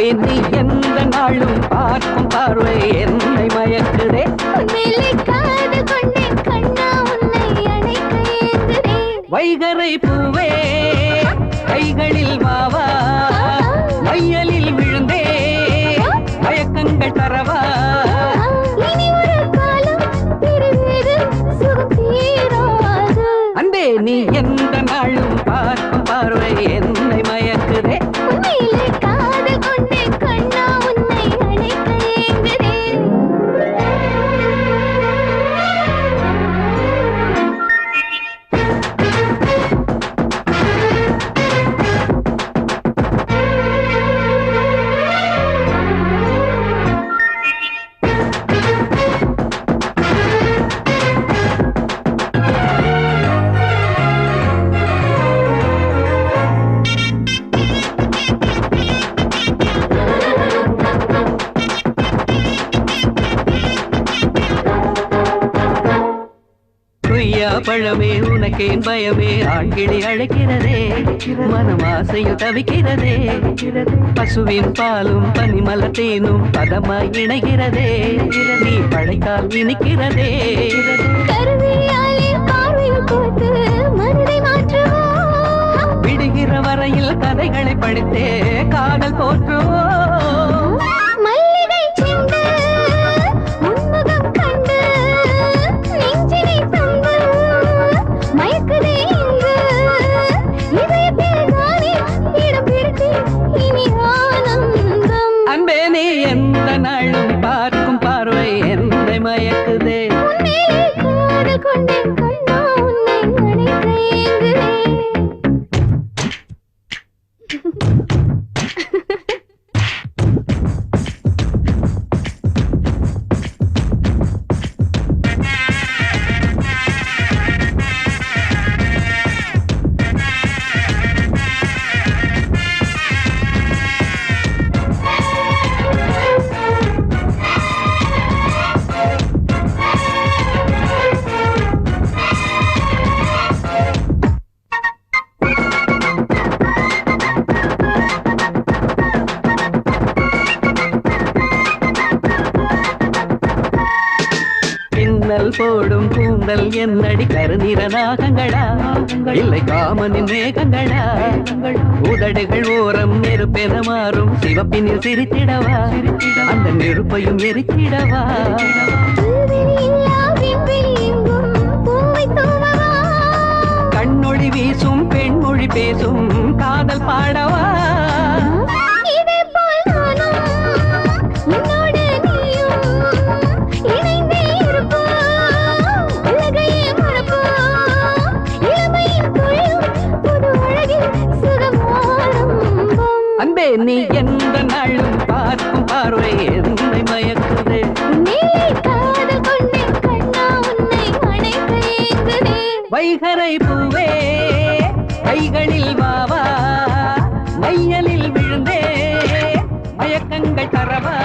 அன்பே நீ எந்த நாளும் பார்க்கும் பார்வை என்னை மயக்குதே. வைகரை பூவே கைகளில் வாவா, மையலில் விழுந்தே மயக்கங்கள் தரவா. அன்பே நீ எந்த நாளும் பார்க்கும் பார்வை என்னை மயக்குதே. பழமே உனக்கேன் பயமே, ஆண்கிளி அழைக்கிறதே, மனம் ஆசையில் தவிக்கிறதே. பசுவின் பாலும் பனிமலத்தேனும் பதமாய் இணைகிறதே, நீ பழைக்கால் இனிக்கிறதே. விடுகிற வரையில் கதைகளை படித்தே காதல் போற்றுவோம். அன்பே நீ எந்த நாளும் பார்க்கும் பார்வை என்னை மயக்குதே. போடும் கூந்தல் என்னடி கருநிற நாகங்களா, இல்லை காமனின் மேகங்களா. உதடுகள் ஓரம் நெருப்பென மாறும் சிவப்பினில் சிரித்திடவா, அந்த நெருப்பையும் எரித்திடவா. கண்ணொளி வீசும் பெண்மொழி பேசும் காதல் பாடவா. அன்பே நீ எந்த நாளும் பார்க்கும் பார்வை என்னை மயக்குதே. வைகரை பூவே கைகளில் வாவா, மையலில் விழுந்தே மயக்கங்கள் தரவா.